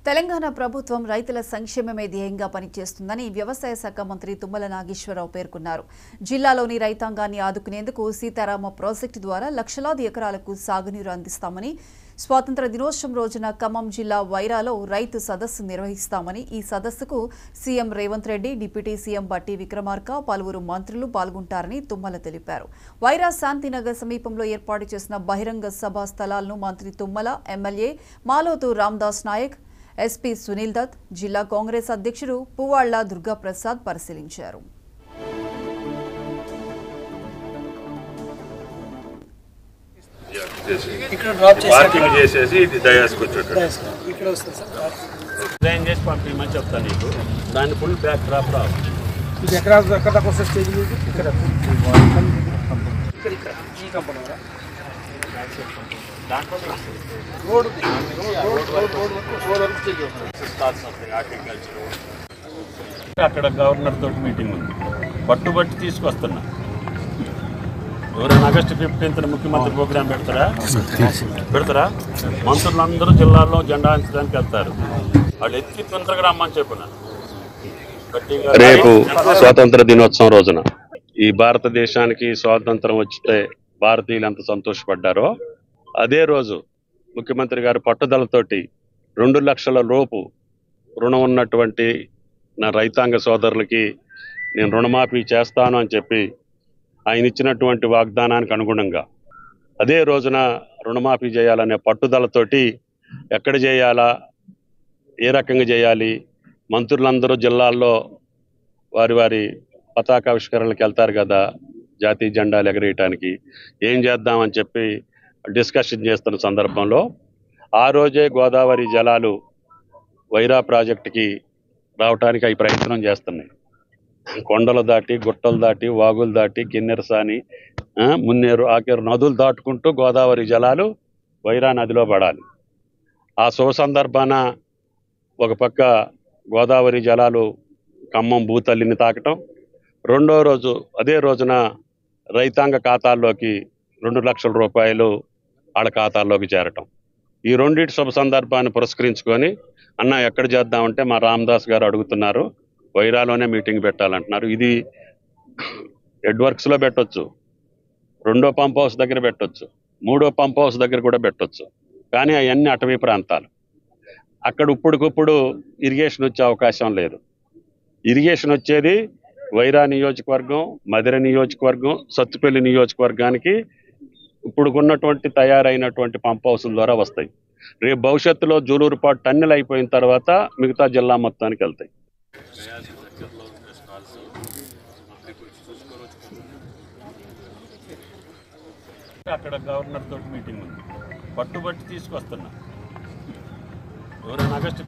తెలంగాణ ప్రభుత్వం రైతుల సంక్షేమమే ధ్యేయంగా పనిచేస్తుందని వ్యవసాయ శాఖ మంత్రి తుమ్మల నాగేశ్వరరావు పేర్కొన్నారు. జిల్లాలోని రైతాంగాన్ని ఆదుకునేందుకు సీతారామ ప్రాజెక్టు ద్వారా లక్షలాది ఎకరాలకు సాగునీరు అందిస్తామని, స్వాతంత్ర దినోత్సవం రోజున ఖమ్మం జిల్లా వైరాలో రైతు సదస్సు నిర్వహిస్తామని, ఈ సదస్సుకు CM Revanth Reddy, deputy CM బట్టి విక్రమార్క, పలువురు మంత్రులు పాల్గొంటారని తుమ్మల తెలిపారు. వైరా శాంతినగర్ సమీపంలో ఏర్పాటు చేసిన బహిరంగ సభా స్థలాలను మంత్రి తుమ్మల, ఎమ్మెల్యే మాలోతు రామ్దాస్ నాయక్, ఎస్పీ సునీల్ దత్, జిల్లా కాంగ్రెస్ అధ్యక్షుడు పువ్వాళ్ల దుర్గాప్రసాద్ పరిశీలించారు. దాని ఫుల్ బ్యాక్ డ్రాప్ రావు. అక్కడ గవర్నర్ తోటి మీటింగ్ ఉంది, పట్టుబట్టి తీసుకొస్తున్నా. ఎవరైనా ఆగస్టు 15న ముఖ్యమంత్రి ప్రోగ్రాం పెడతారా? మంత్రులందరూ జిల్లాల్లో జెండా అంచడానికి వెళ్తారు. వాళ్ళు ఎత్తి తొందరగా రమ్మని చెప్పిన. రేపు స్వాతంత్ర దినోత్సవం రోజున ఈ భారతదేశానికి స్వాతంత్రం వచ్చితే భారతీయులు ఎంత సంతోషపడ్డారో, అదే రోజు ముఖ్యమంత్రి గారు పట్టుదలతోటి 2 లక్షల లోపు రుణం ఉన్నటువంటి నా రైతాంగ సోదరులకి నేను రుణమాఫీ చేస్తాను అని చెప్పి ఆయన ఇచ్చినటువంటి వాగ్దానానికి అనుగుణంగా అదే రోజున రుణమాఫీ చేయాలనే పట్టుదలతోటి ఎక్కడ చేయాలా, ఏ రకంగా చేయాలి, మంత్రులందరూ జిల్లాల్లో వారి పతాకావిష్కరణలకు వెళ్తారు కదా, జాతీయ జెండాలు ఎగరేయటానికి ఏం చేద్దామని చెప్పి డిస్కషన్ చేస్తున్న సందర్భంలో ఆ రోజే గోదావరి జలాలు వైరా ప్రాజెక్టుకి రావటానికి అవి ప్రయత్నం చేస్తున్నాయి. కొండలు దాటి, గుట్టలు దాటి, వాగులు దాటి, కిన్నెరసాని, మున్నేరు, ఆకేరు నదులు దాటుకుంటూ గోదావరి జలాలు వైరా నదిలో పడాలి. ఆ శుభ సందర్భాన ఒక పక్క గోదావరి జలాలు ఖమ్మం భూతల్లిని తాకటం, రెండో రోజు అదే రోజున రైతాంగ ఖాతాల్లోకి 2 లక్షల రూపాయలు వాళ్ళ ఖాతాల్లోకి చేరటం. ఈ రెండింటి శుభ సందర్భాన్ని పురస్కరించుకొని అన్న ఎక్కడ చేద్దామంటే మా రామదాస్ గారు అడుగుతున్నారు, వైరాలోనే మీటింగ్ పెట్టాలంటున్నారు. ఇది ఎడ్వర్క్స్లో పెట్టొచ్చు, 2వ పంప్ హౌస్ దగ్గర పెట్టొచ్చు, 3వ పంప్ హౌస్ దగ్గర కూడా పెట్టొచ్చు. కానీ అవన్నీ అటవీ ప్రాంతాలు, అక్కడ ఇప్పుడుకిప్పుడు ఇరిగేషన్ వచ్చే అవకాశం లేదు. ఇరిగేషన్ వచ్చేది వైరా నియోజకవర్గం, మధిర నియోజకవర్గం, సత్తుపల్లి నియోజకవర్గానికి ఇప్పుడున్నటువంటి తయారైనటువంటి పంప్ హౌస్ల ద్వారా వస్తాయి. రేపు భవిష్యత్తులో జూలూరుపాటు టన్నెల్ అయిపోయిన తర్వాత మిగతా జిల్లా మొత్తానికి వెళ్తాయి. అక్కడ గవర్నర్ తోటి మీటింగ్ ఉంది, పట్టుబట్టి తీసుకొస్తున్నా. ఎవరైనా ఆగస్టు